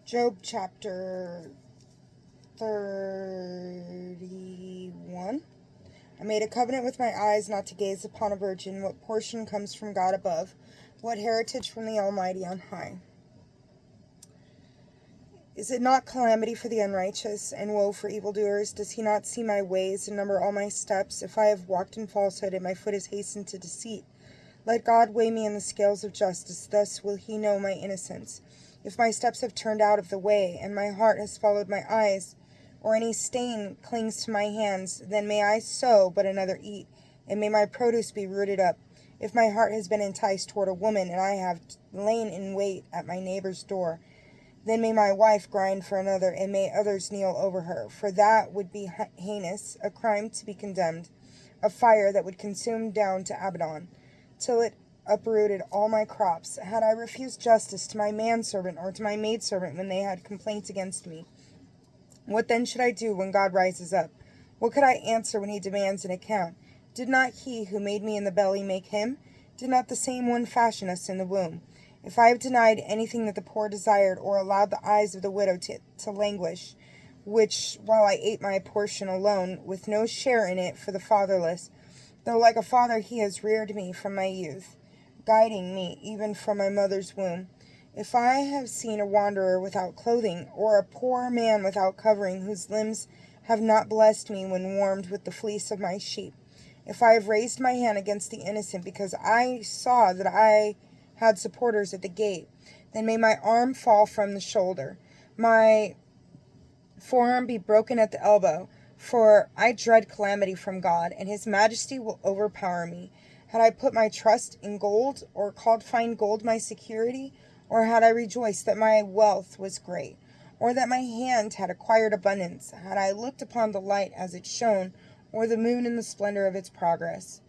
Job chapter 31. I made a covenant with my eyes not to gaze upon a virgin. What portion comes from God above? What heritage from the Almighty on high? Is it not calamity for the unrighteous, and woe for evildoers? Does he not see my ways and number all my steps? If I have walked in falsehood, and my foot is hastened to deceit, let God weigh me in the scales of justice. Thus will he know my innocence. If my steps have turned out of the way, and my heart has followed my eyes, or any stain clings to my hands, then may I sow, but another eat, and may my produce be rooted up. If my heart has been enticed toward a woman, and I have lain in wait at my neighbor's door, then may my wife grind for another, and may others kneel over her. For that would be heinous, a crime to be condemned, a fire that would consume down to Abaddon, till it uprooted all my crops. Had I refused justice to my manservant or to my maidservant when they had complaints against me, what then should I do when God rises up? What could I answer when he demands an account? Did not he who made me in the belly make him? Did not the same one fashion us in the womb? If I have denied anything that the poor desired, or allowed the eyes of the widow to languish, which, while I ate my portion alone, with no share in it for the fatherless, though like a father he has reared me from my youth, guiding me even from my mother's womb. If I have seen a wanderer without clothing, or a poor man without covering, whose limbs have not blessed me when warmed with the fleece of my sheep, if I have raised my hand against the innocent, because I saw that I had supporters at the gate, then may my arm fall from the shoulder, my forearm be broken at the elbow, for I dread calamity from God, and his majesty will overpower me. Had I put my trust in gold, or called fine gold my security, or had I rejoiced that my wealth was great, or that my hand had acquired abundance, had I looked upon the light as it shone, or the moon in the splendor of its progress,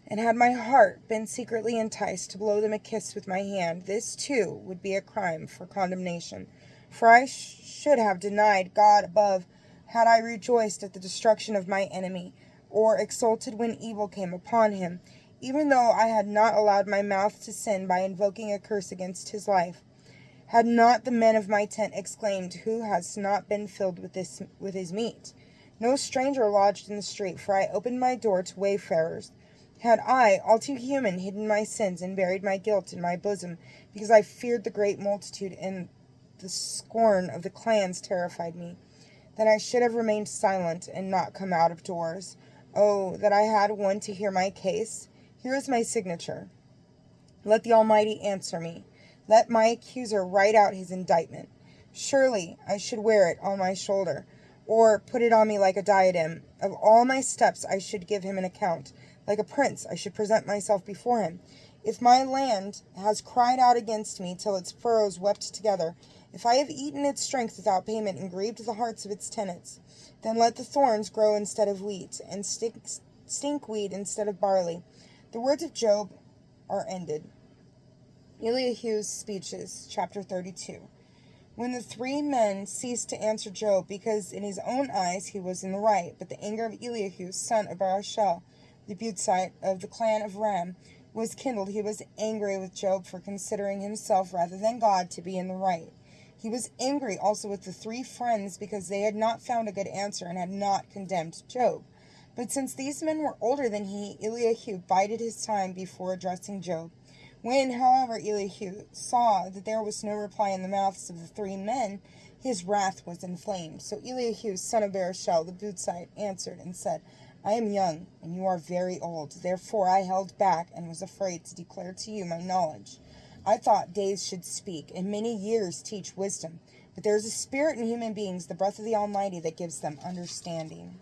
and had my heart been secretly enticed to blow them a kiss with my hand, this too would be a crime for condemnation. For I should have denied God above, had I rejoiced at the destruction of my enemy, or exulted when evil came upon him, even though I had not allowed my mouth to sin by invoking a curse against his life. Had not the men of my tent exclaimed, who has not been filled with his meat? No stranger lodged in the street, for I opened my door to wayfarers. Had I, all too human, hidden my sins and buried my guilt in my bosom, because I feared the great multitude, and the scorn of the clans terrified me, then I should have remained silent and not come out of doors. Oh, that I had one to hear my case! Here is my signature. Let the Almighty answer me. Let my accuser write out his indictment. Surely I should wear it on my shoulder, or put it on me like a diadem. Of all my steps I should give him an account. Like a prince I should present myself before him. If my land has cried out against me till its furrows wept together, if I have eaten its strength without payment and grieved the hearts of its tenants, then let the thorns grow instead of wheat, and stinkweed instead of barley. The words of Job are ended. Elihu's speeches, chapter 32. When the three men ceased to answer Job, because in his own eyes he was in the right, but the anger of Elihu, son of Barashel, the Buzite of the clan of Ram, was kindled, he was angry with Job for considering himself rather than God to be in the right. He was angry also with the three friends, because they had not found a good answer and had not condemned Job. But since these men were older than he, Elihu bided his time before addressing Job. When, however, Elihu saw that there was no reply in the mouths of the three men, his wrath was inflamed. So Elihu, son of Barashel, the Buzite, answered and said, I am young, and you are very old. Therefore I held back and was afraid to declare to you my knowledge. I thought days should speak, and many years teach wisdom. But there is a spirit in human beings, the breath of the Almighty, that gives them understanding.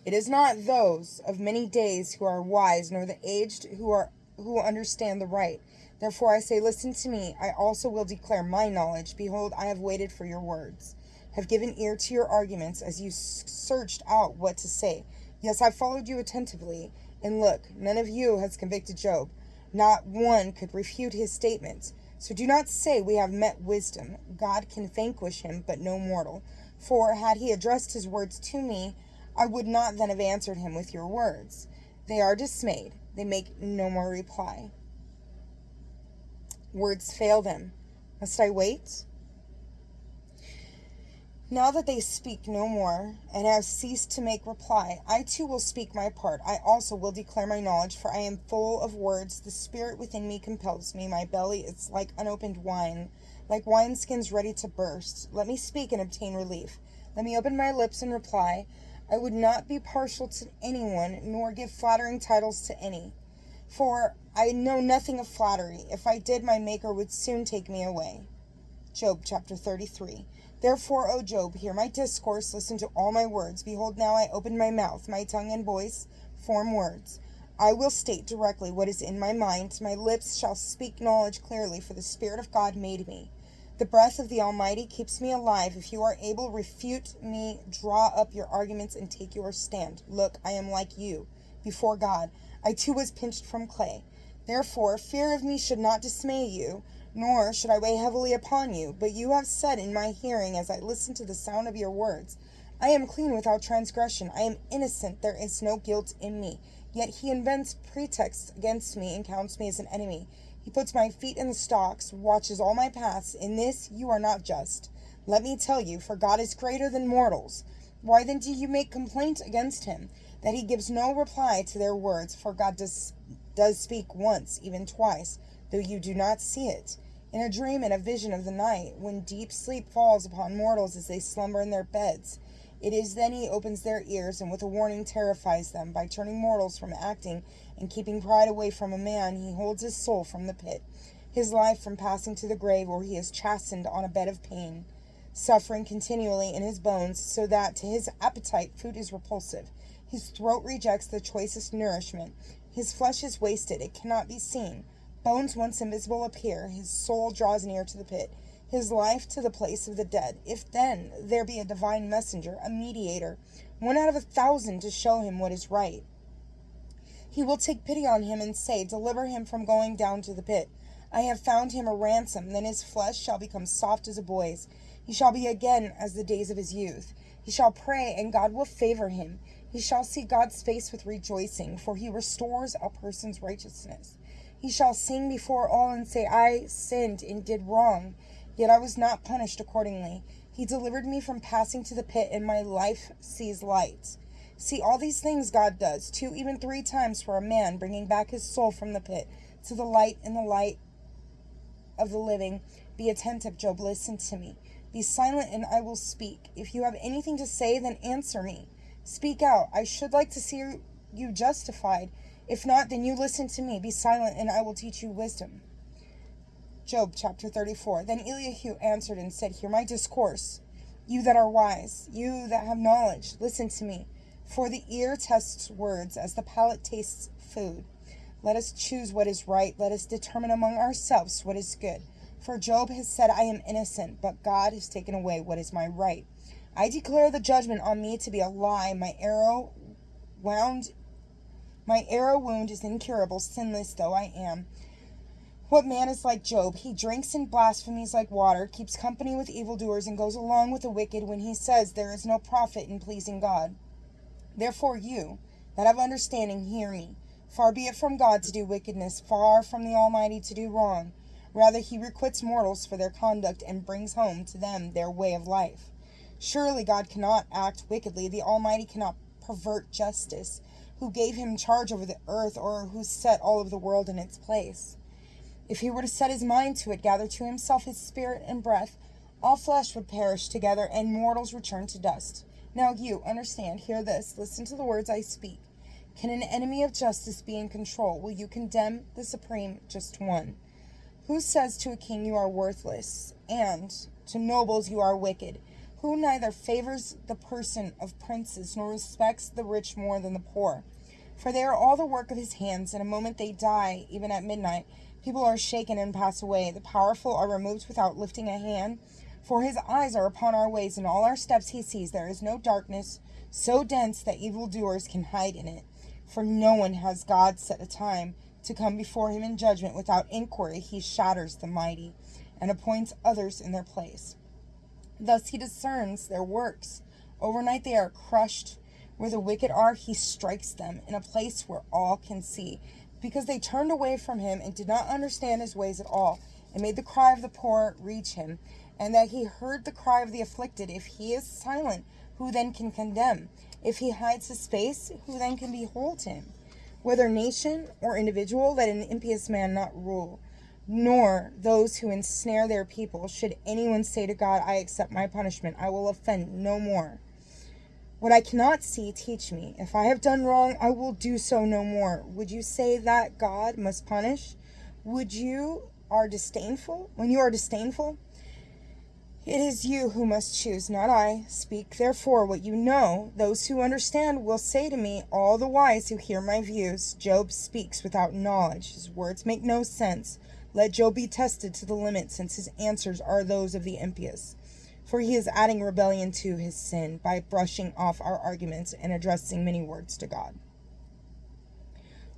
It is not those of many days who are wise, nor the aged who understand the right. Therefore I say, listen to me. I also will declare my knowledge. Behold, I have waited for your words, have given ear to your arguments as you searched out what to say. Yes, I followed you attentively. And look, none of you has convicted Job. Not one could refute his statements. So do not say we have met wisdom. God can vanquish him, but no mortal. For had he addressed his words to me, I would not then have answered him with your words. They are dismayed. They make no more reply. Words fail them. Must I wait? Now that they speak no more, and have ceased to make reply, I too will speak my part. I also will declare my knowledge, for I am full of words. The spirit within me compels me. My belly is like unopened wine, like wineskins ready to burst. Let me speak and obtain relief. Let me open my lips and reply. I would not be partial to anyone, nor give flattering titles to any. For I know nothing of flattery. If I did, my Maker would soon take me away. Job chapter 33. Therefore, O Job, hear my discourse, listen to all my words. Behold, now I open my mouth, my tongue and voice form words. I will state directly what is in my mind. My lips shall speak knowledge clearly, for the Spirit of God made me. The breath of the Almighty keeps me alive. If you are able, refute me, draw up your arguments, and take your stand. Look, I am like you, before God. I too was pinched from clay. Therefore, fear of me should not dismay you, nor should I weigh heavily upon you. But you have said in my hearing, as I listened to the sound of your words, I am clean without transgression. I am innocent. There is no guilt in me. Yet he invents pretexts against me and counts me as an enemy. He puts my feet in the stocks, watches all my paths. In this you are not just. Let me tell you, for God is greater than mortals. Why then do you make complaint against him, that he gives no reply to their words? For God does speak once, even twice, though you do not see it. In a dream and a vision of the night, when deep sleep falls upon mortals as they slumber in their beds, it is then he opens their ears, and with a warning terrifies them. By turning mortals from acting and keeping pride away from a man, he holds his soul from the pit, his life from passing to the grave, where he is chastened on a bed of pain, suffering continually in his bones, so that to his appetite food is repulsive. His throat rejects the choicest nourishment. His flesh is wasted, it cannot be seen. Bones once invisible appear. His soul draws near to the pit, his life to the place of the dead. If then there be a divine messenger, a mediator, 1 out of 1,000 to show him what is right, he will take pity on him and say, deliver him from going down to the pit. I have found him a ransom. Then his flesh shall become soft as a boy's. He shall be again as the days of his youth. He shall pray, and God will favor him. He shall see God's face with rejoicing, for he restores a person's righteousness. He shall sing before all and say, I sinned and did wrong, yet I was not punished accordingly. He delivered me from passing to the pit, and my life sees light. See, all these things God does, 2, even 3 times for a man, bringing back his soul from the pit to the light and the light of the living. Be attentive, Job, listen to me. Be silent, and I will speak. If you have anything to say, then answer me. Speak out. I should like to see you justified. If not, then you listen to me. Be silent, and I will teach you wisdom. Job chapter 34. Then Elihu answered and said, hear my discourse, you that are wise, you that have knowledge, listen to me. For the ear tests words as the palate tastes food. Let us choose what is right. Let us determine among ourselves what is good. For Job has said, I am innocent, but God has taken away what is my right. I declare the judgment on me to be a lie. My arrow wound is incurable, sinless though I am. What man is like Job? He drinks in blasphemies like water, keeps company with evildoers, and goes along with the wicked when he says there is no profit in pleasing God. Therefore you, that have understanding, hear me. Far be it from God to do wickedness, far from the Almighty to do wrong. Rather he requits mortals for their conduct, and brings home to them their way of life. Surely God cannot act wickedly. The Almighty cannot pervert justice. Who gave him charge over the earth, or who set all of the world in its place? If he were to set his mind to it, gather to himself his spirit and breath, all flesh would perish together, and mortals return to dust. Now you, understand, hear this, listen to the words I speak. Can an enemy of justice be in control? Will you condemn the supreme just one? Who says to a king you are worthless, and to nobles you are wicked? Who neither favors the person of princes, nor respects the rich more than the poor? For they are all the work of his hands. In a moment they die, even at midnight. People are shaken and pass away. The powerful are removed without lifting a hand. For his eyes are upon our ways, and all our steps he sees. There is no darkness so dense that evildoers can hide in it. For no one has God set a time to come before him in judgment. Without inquiry he shatters the mighty, and appoints others in their place. Thus he discerns their works. Overnight they are crushed. Where the wicked are, he strikes them, in a place where all can see. Because they turned away from him and did not understand his ways at all, and made the cry of the poor reach him, and that he heard the cry of the afflicted. If he is silent, who then can condemn? If he hides his face, who then can behold him? Whether nation or individual, let an impious man not rule, nor those who ensnare their people. Should anyone say to God, I accept my punishment, I will offend no more. What I cannot see, teach me. If I have done wrong, I will do so no more. Would you say that God must punish? When you are disdainful? It is you who must choose, not I. Speak therefore what you know. Those who understand will say to me, all the wise who hear my views. Job speaks without knowledge. His words make no sense. Let Job be tested to the limit, since his answers are those of the impious. For he is adding rebellion to his sin by brushing off our arguments and addressing many words to God.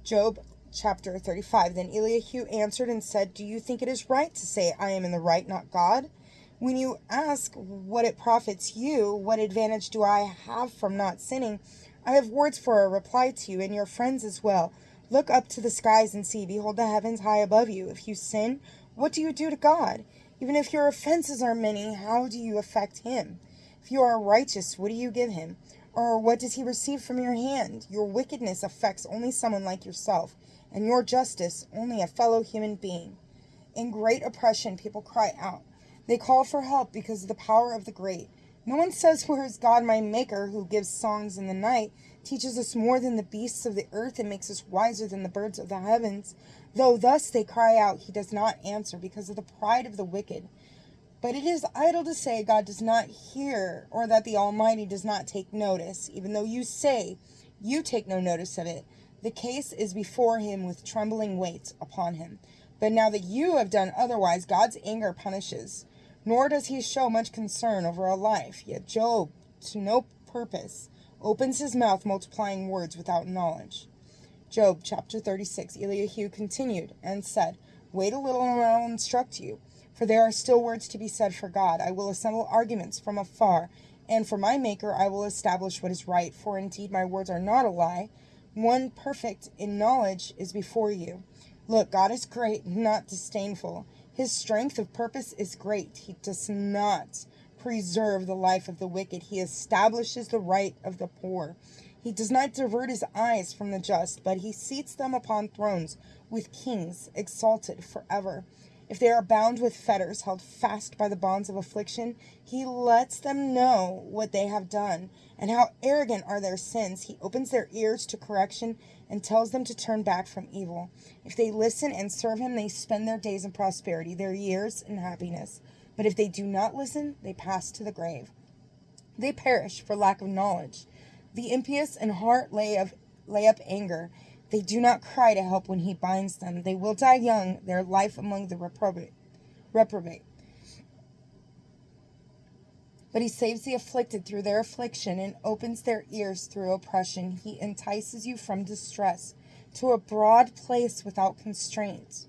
Job chapter 35. Then Elihu answered and said, do you think it is right to say I am in the right, not God? When you ask what it profits you, what advantage do I have from not sinning? I have words for a reply to you and your friends as well. Look up to the skies and see. Behold the heavens high above you. If you sin, what do you do to God? Even if your offenses are many, how do you affect him? If you are righteous, what do you give him? Or what does he receive from your hand? Your wickedness affects only someone like yourself, and your justice only a fellow human being. In great oppression, people cry out. They call for help because of the power of the great. No one says, where is God my maker, who gives songs in the night, teaches us more than the beasts of the earth, and makes us wiser than the birds of the heavens? Though thus they cry out, he does not answer, because of the pride of the wicked. But it is idle to say God does not hear, or that the Almighty does not take notice, even though you say you take no notice of it. The case is before him with trembling weight upon him. But now that you have done otherwise, God's anger punishes. Nor does he show much concern over a life. Yet Job, to no purpose, opens his mouth, multiplying words without knowledge. Job chapter 36. Elihu continued and said, wait a little and I will instruct you. For there are still words to be said for God. I will assemble arguments from afar, and for my Maker I will establish what is right. For indeed my words are not a lie. One perfect in knowledge is before you. Look, God is great, not disdainful. His strength of purpose is great. He does not preserve the life of the wicked. He establishes the right of the poor. He does not divert his eyes from the just, but he seats them upon thrones with kings, exalted forever. If they are bound with fetters, held fast by the bonds of affliction, he lets them know what they have done, and how arrogant are their sins. He opens their ears to correction and tells them to turn back from evil. If they listen and serve him, they spend their days in prosperity, their years in happiness. But if they do not listen, they pass to the grave. They perish for lack of knowledge. The impious in heart lay up anger. They do not cry to help when he binds them. They will die young, their life among the reprobate. But he saves the afflicted through their affliction and opens their ears through oppression. He entices you from distress to a broad place without constraint.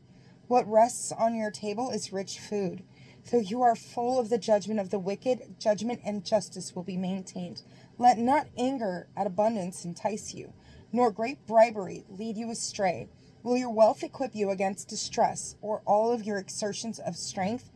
What rests on your table is rich food. Though you are full of the judgment of the wicked, judgment and justice will be maintained. Let not anger at abundance entice you, nor great bribery lead you astray. Will your wealth equip you against distress, or all of your exertions of strength?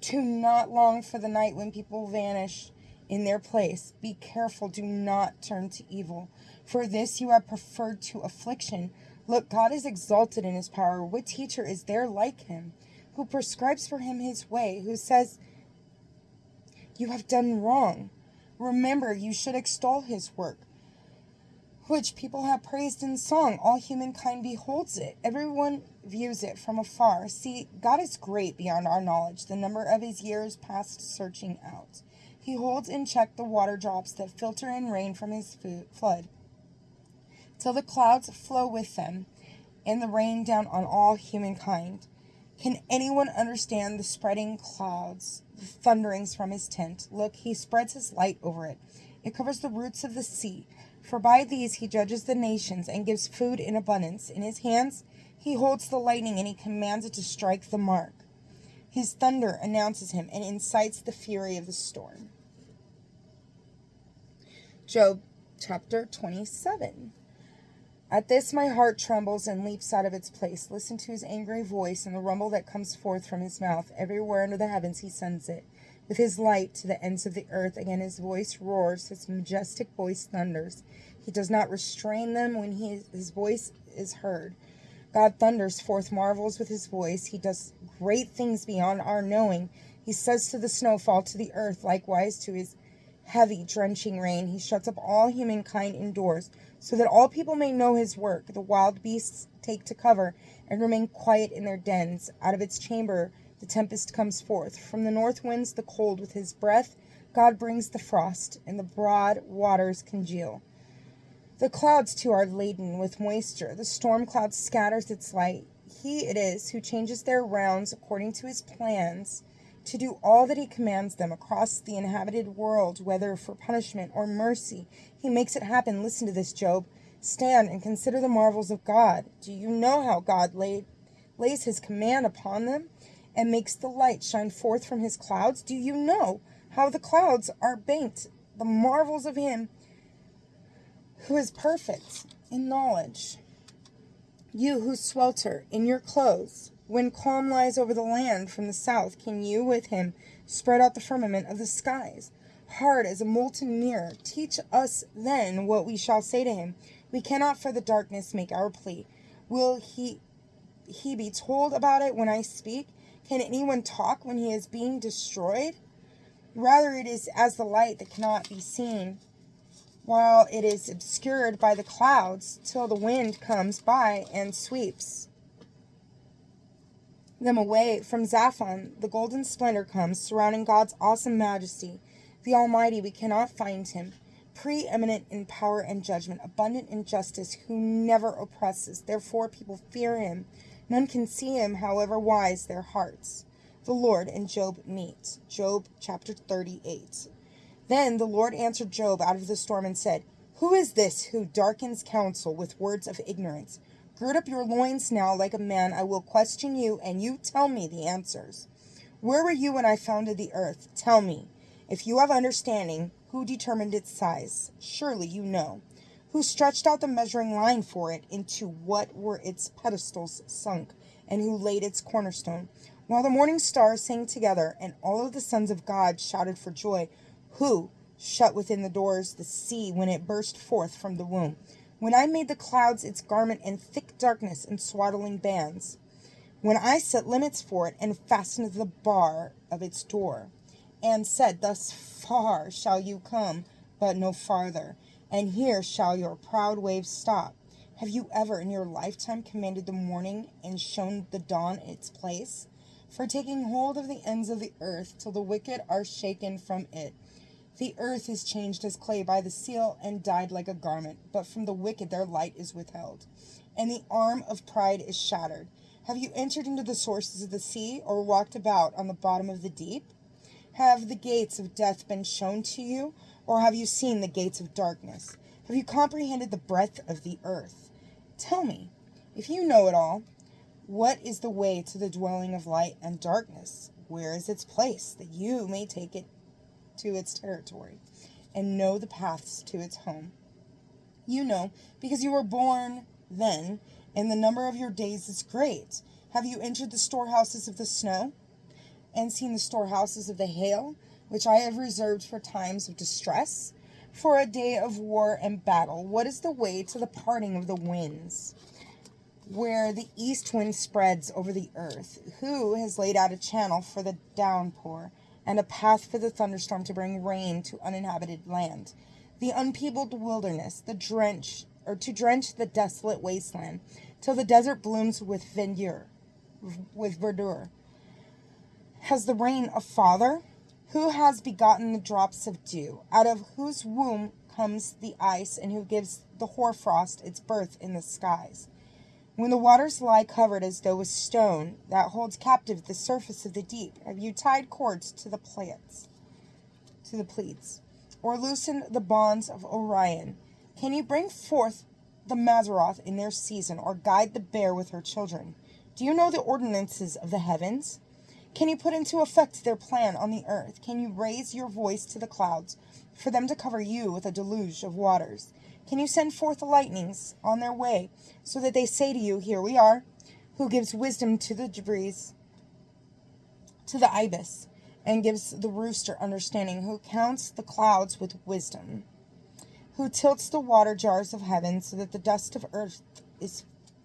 Do not long for the night when people vanish in their place. Be careful, do not turn to evil. For this you have preferred to affliction. Look, God is exalted in his power. What teacher is there like him, who prescribes for him his way, who says, you have done wrong? Remember, you should extol his work, which people have praised in song. All humankind beholds it. Everyone views it from afar. See, God is great beyond our knowledge, the number of his years past searching out. He holds in check the water drops that filter in rain from his flood, till the clouds flow with them, and the rain down on all humankind. Can anyone understand the spreading clouds, the thunderings from his tent? Look, he spreads his light over it. It covers the roots of the sea. For by these he judges the nations and gives food in abundance. In his hands he holds the lightning, and he commands it to strike the mark. His thunder announces him and incites the fury of the storm. Job chapter 27. At this my heart trembles and leaps out of its place. Listen to his angry voice and the rumble that comes forth from his mouth. Everywhere under the heavens he sends it. With his light to the ends of the earth. Again his voice roars, his majestic voice thunders. He does not restrain them when his voice is heard. God thunders forth marvels with his voice. He does great things beyond our knowing. He says to the snow, fall to the earth, likewise to his heavy, drenching rain. He shuts up all humankind indoors, so that all people may know his work. The wild beasts take to cover and remain quiet in their dens. Out of its chamber the tempest comes forth. From the north winds the cold. With his breath God brings the frost, and the broad waters congeal. The clouds too are laden with moisture. The storm cloud scatters its light. He it is who changes their rounds according to his plans, to do all that he commands them across the inhabited world, whether for punishment or mercy. He makes it happen. Listen to this, Job. Stand and consider the marvels of God. Do you know how God lays his command upon them and makes the light shine forth from his clouds? Do you know how the clouds are banked, the marvels of him who is perfect in knowledge? You who swelter in your clothes, when calm lies over the land from the south, can you with him spread out the firmament of the skies, hard as a molten mirror? Teach us then what we shall say to him. We cannot for the darkness make our plea. Will he be told about it when I speak? Can anyone talk when he is being destroyed? Rather it is as the light that cannot be seen, while it is obscured by the clouds, till the wind comes by and sweeps them away. From Zaphon the golden splendor comes, surrounding God's awesome majesty. The Almighty, we cannot find him. Preeminent in power and judgment, abundant in justice, who never oppresses. Therefore people fear him. None can see him, however wise their hearts. The Lord and Job meet. Job chapter 38. Then the Lord answered Job out of the storm and said, who is this who darkens counsel with words of ignorance? Gird up your loins now like a man. I will question you, and you tell me the answers. Where were you when I founded the earth? Tell me. If you have understanding, who determined its size? Surely you know. Who stretched out the measuring line for it? Into what were its pedestals sunk? And who laid its cornerstone? While the morning stars sang together, and all of the sons of God shouted for joy, who shut within the doors the sea when it burst forth from the womb? When I made the clouds its garment, and thick darkness and swaddling bands? When I set limits for it, and fastened the bar of its door, and said, thus far shall you come, but no farther, and here shall your proud waves stop? Have you ever in your lifetime commanded the morning, and shown the dawn its place? For taking hold of the ends of the earth, till the wicked are shaken from it. The earth is changed as clay by the seal, and dyed like a garment. But from the wicked their light is withheld, and the arm of pride is shattered. Have you entered into the sources of the sea, or walked about on the bottom of the deep? Have the gates of death been shown to you, or have you seen the gates of darkness? Have you comprehended the breadth of the earth? Tell me, if you know it all, what is the way to the dwelling of light and darkness? Where is its place, that you may take it to its territory, and know the paths to its home? You know, because you were born then, and the number of your days is great. Have you entered the storehouses of the snow, and seen the storehouses of the hail, which I have reserved for times of distress, for a day of war and battle? What is the way to the parting of the winds, where the east wind spreads over the earth? Who has laid out a channel for the downpour, and a path for the thunderstorm to bring rain to uninhabited land, the unpeopled wilderness, to drench the desolate wasteland, till the desert blooms with verdure? Has the rain a father? Who has begotten the drops of dew? Out of whose womb comes the ice, and who gives the hoarfrost its birth in the skies? When the waters lie covered as though with stone, that holds captive the surface of the deep, have you tied cords to the pleats, or loosened the bonds of Orion? Can you bring forth the Mazzaroth in their season, or guide the bear with her children? Do you know the ordinances of the heavens? Can you put into effect their plan on the earth? Can you raise your voice to the clouds, for them to cover you with a deluge of waters? Can you send forth the lightnings on their way, so that they say to you, here we are? Who gives wisdom to the breeze, to the ibis, and gives the rooster understanding? Who counts the clouds with wisdom? Who tilts the water jars of heaven, so that the dust of earth is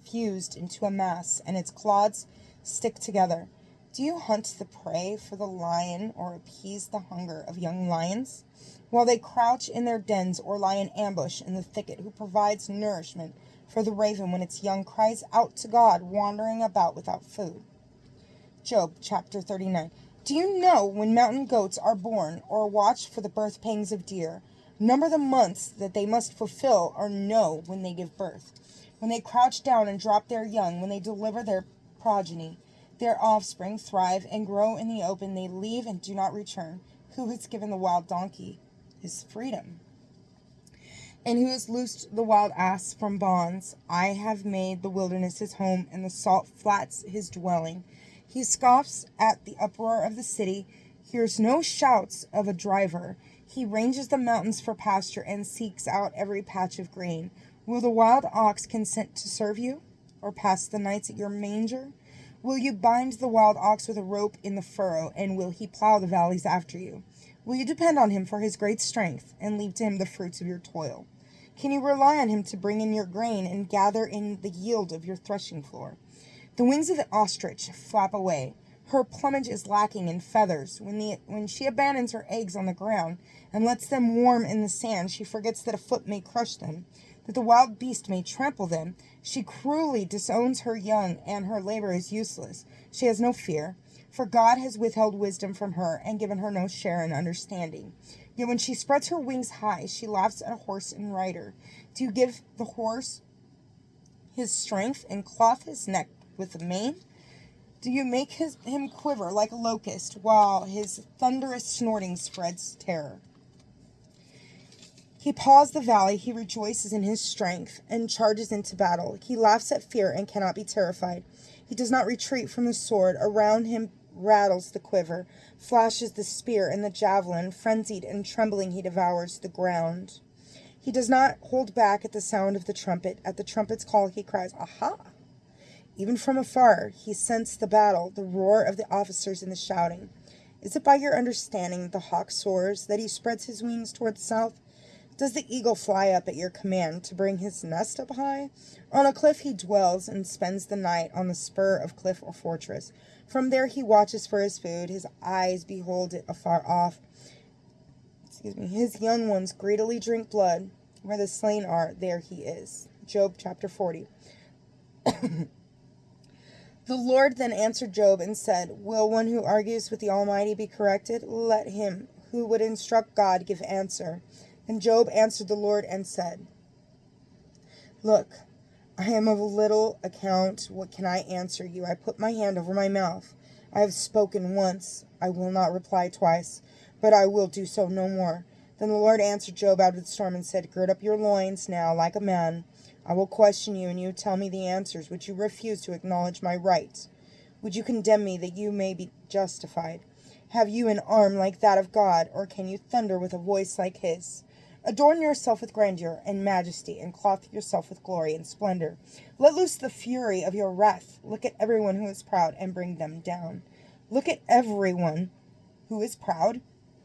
fused into a mass, and its clods stick together? Do you hunt the prey for the lion, or appease the hunger of young lions? While they crouch in their dens or lie in ambush in the thicket, who provides nourishment for the raven when its young cries out to God, wandering about without food? Job chapter 39. Do you know when mountain goats are born, or watch for the birth pangs of deer? Number the months that they must fulfill, or know when they give birth. When they crouch down and drop their young, when they deliver their progeny, their offspring thrive and grow in the open. They leave and do not return. Who has given the wild donkey his freedom? And who has loosed the wild ass from bonds? I have made the wilderness his home, and the salt flats his dwelling. He scoffs at the uproar of the city, hears no shouts of a driver. He ranges the mountains for pasture and seeks out every patch of grain. Will the wild ox consent to serve you, or pass the nights at your manger? Will you bind the wild ox with a rope in the furrow, and will he plow the valleys after you? Will you depend on him for his great strength, and leave to him the fruits of your toil? Can you rely on him to bring in your grain and gather in the yield of your threshing floor? The wings of the ostrich flap away. Her plumage is lacking in feathers. When she abandons her eggs on the ground and lets them warm in the sand, she forgets that a foot may crush them, that the wild beast may trample them. She cruelly disowns her young, and her labor is useless. She has no fear, for God has withheld wisdom from her and given her no share in understanding. Yet when she spreads her wings high, she laughs at a horse and rider. Do you give the horse his strength and cloth his neck with a mane? Do you make him quiver like a locust, while his thunderous snorting spreads terror? He paws the valley, he rejoices in his strength, and charges into battle. He laughs at fear and cannot be terrified. He does not retreat from the sword. Around him rattles the quiver, flashes the spear and the javelin. Frenzied and trembling, he devours the ground. He does not hold back at the sound of the trumpet. At the trumpet's call, he cries, Aha! Even from afar, he scents the battle, the roar of the officers and the shouting. Is it by your understanding that the hawk soars, that he spreads his wings toward the south? Does the eagle fly up at your command to bring his nest up high? On a cliff he dwells and spends the night on the spur of cliff or fortress. From there he watches for his food. His eyes behold it afar off. His young ones greedily drink blood. Where the slain are, there he is. Job chapter 40. The Lord then answered Job and said, Will one who argues with the Almighty be corrected? Let him who would instruct God give answer. And Job answered the Lord and said, Look, I am of little account. What can I answer you? I put my hand over my mouth. I have spoken once. I will not reply twice, but I will do so no more. Then the Lord answered Job out of the storm and said, Gird up your loins now like a man. I will question you, and you tell me the answers. Would you refuse to acknowledge my right? Would you condemn me that you may be justified? Have you an arm like that of God, or can you thunder with a voice like his? Adorn yourself with grandeur and majesty, and clothe yourself with glory and splendor. Let loose the fury of your wrath. Look at everyone who is proud, and bring them down. Look at everyone who is proud,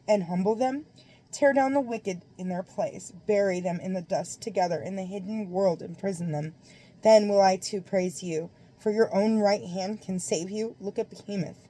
and humble them. Tear down the wicked in their place. Bury them in the dust together. In the hidden world imprison them. Then will I too praise you, for your own right hand can save you. Look at Behemoth,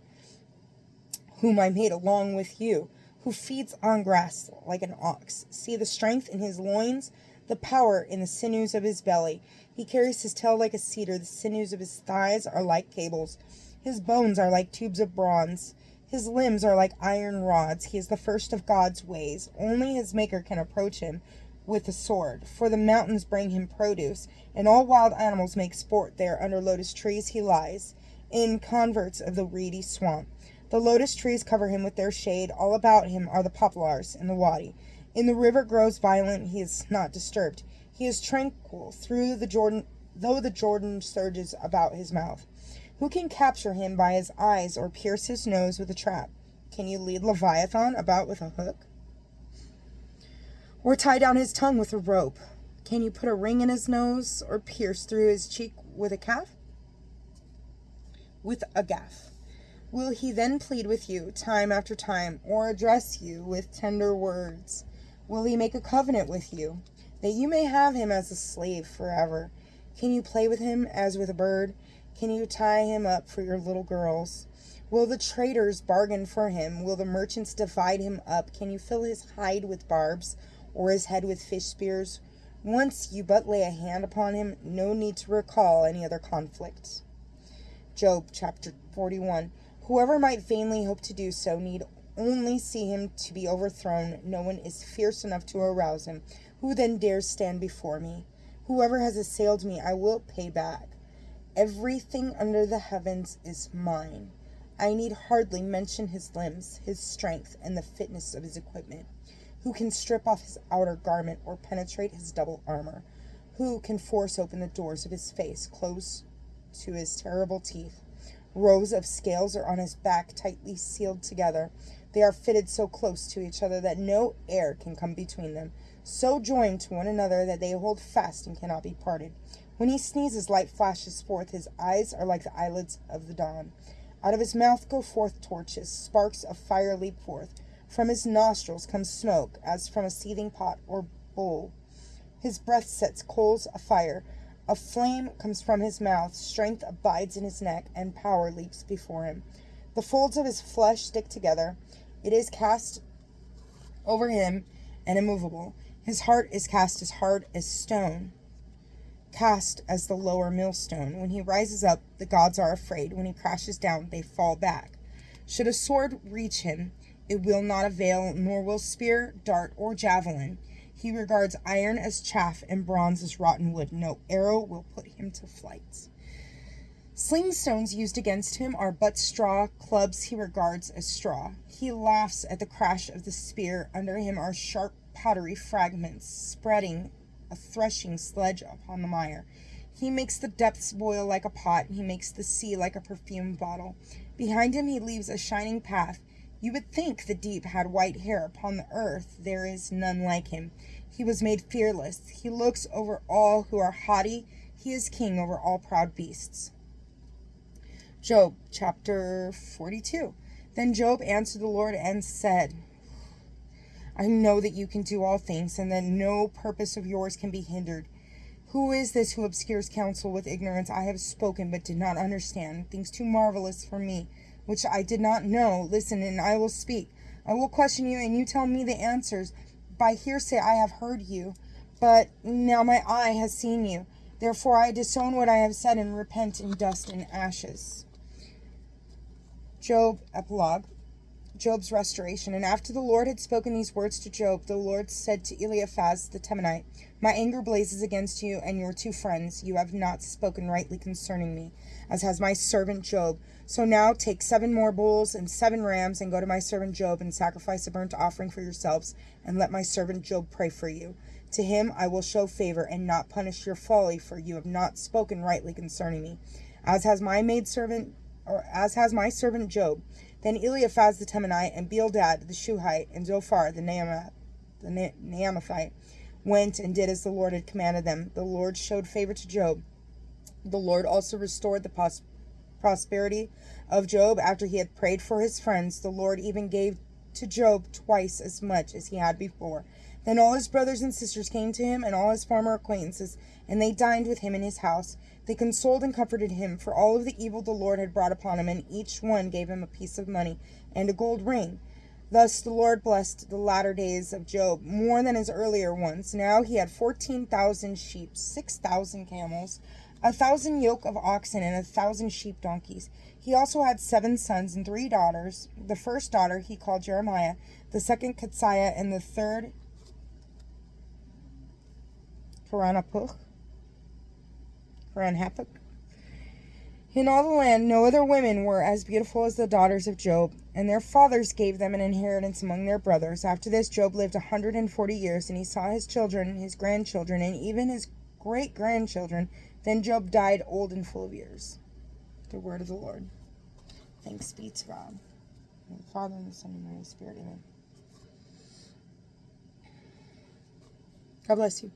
whom I made along with you, who feeds on grass like an ox. See the strength in his loins, the power in the sinews of his belly. He carries his tail like a cedar. The sinews of his thighs are like cables. His bones are like tubes of bronze. His limbs are like iron rods. He is the first of God's ways. Only his maker can approach him with a sword. For the mountains bring him produce, and all wild animals make sport there. Under lotus trees he lies, in coverts of the reedy swamp. The lotus trees cover him with their shade. All about him are the poplars and the wadi. In the river grows violent, he is not disturbed. He is tranquil though the Jordan surges about his mouth. Who can capture him by his eyes or pierce his nose with a trap? Can you lead Leviathan about with a hook? Or tie down his tongue with a rope? Can you put a ring in his nose or pierce through his cheek with a calf? With a gaff? Will he then plead with you time after time, or address you with tender words? Will he make a covenant with you, that you may have him as a slave forever? Can you play with him as with a bird? Can you tie him up for your little girls? Will the traders bargain for him? Will the merchants divide him up? Can you fill his hide with barbs, or his head with fish spears? Once you but lay a hand upon him, no need to recall any other conflict. Job chapter 41. Whoever might vainly hope to do so need only see him to be overthrown. No one is fierce enough to arouse him. Who then dares stand before me? Whoever has assailed me, I will pay back. Everything under the heavens is mine. I need hardly mention his limbs, his strength, and the fitness of his equipment. Who can strip off his outer garment or penetrate his double armor? Who can force open the doors of his face, close to his terrible teeth? Rows of scales are on his back, tightly sealed together. They are fitted so close to each other that no air can come between them, so joined to one another that they hold fast and cannot be parted. When he sneezes, light flashes forth. His eyes are like the eyelids of the dawn. Out of his mouth go forth torches. Sparks of fire leap forth. From his nostrils comes smoke, as from a seething pot or bowl. His breath sets coals afire. A flame comes from his mouth. Strength abides in his neck, and power leaps before him. The folds of his flesh stick together. It is cast over him and immovable. His heart is cast as hard as stone, cast as the lower millstone. When he rises up, the gods are afraid. When he crashes down, they fall back. Should a sword reach him, it will not avail, nor will spear, dart, or javelin. He regards iron as chaff and bronze as rotten wood. No arrow will put him to flight. Sling stones used against him are but straw. Clubs he regards as straw. He laughs at the crash of the spear. Under him are sharp pottery fragments, spreading a threshing sledge upon the mire. He makes the depths boil like a pot. He makes the sea like a perfume bottle. Behind him he leaves a shining path. You would think the deep had white hair. Upon the earth there is none like him. He was made fearless. He looks over all who are haughty. He is king over all proud beasts. Job chapter 42. Then Job answered the Lord and said, I know that you can do all things, and that no purpose of yours can be hindered. Who is this who obscures counsel with ignorance? I have spoken, but did not understand, things too marvelous for me, which I did not know. Listen, and I will speak. I will question you, and you tell me the answers. By hearsay I have heard you, but now my eye has seen you. Therefore I disown what I have said, and repent in dust and ashes. Job epilogue. Job's restoration. And after the Lord had spoken these words to Job, the Lord said to Eliphaz the Temanite, My anger blazes against you and your two friends. You have not spoken rightly concerning me, as has my servant Job. So now take 7 more bulls and 7 rams, and go to my servant Job, and sacrifice a burnt offering for yourselves, and let my servant Job pray for you. To him I will show favor, and not punish your folly, for you have not spoken rightly concerning me, as has my servant Job. Then Eliphaz the Temanite, and Bildad the Shuhite, and Zophar the Naamathite went and did as the Lord had commanded them. The Lord showed favor to Job. The Lord also restored the prosperity of Job after he had prayed for his friends. The Lord even gave to Job twice as much as he had before. Then all his brothers and sisters came to him, and all his former acquaintances, and they dined with him in his house. They consoled and comforted him for all of the evil the Lord had brought upon him, and each one gave him a piece of money and a gold ring. Thus the Lord blessed the latter days of Job more than his earlier ones. Now he had 14,000 sheep, 6,000 camels, 1,000 yoke of oxen, and 1,000 sheep donkeys. He also had 7 sons and 3 daughters. The first daughter he called Jeremiah, the second Ketsiah, and the third Haranhapuk. In all the land no other women were as beautiful as the daughters of Job, and their fathers gave them an inheritance among their brothers. After this Job lived 140 years, and he saw his children, his grandchildren, and even his great-grandchildren. Then Job died old and full of years. The word of the Lord. Thanks be to God. And the Father, and the Son, and the Holy Spirit. Amen. God bless you.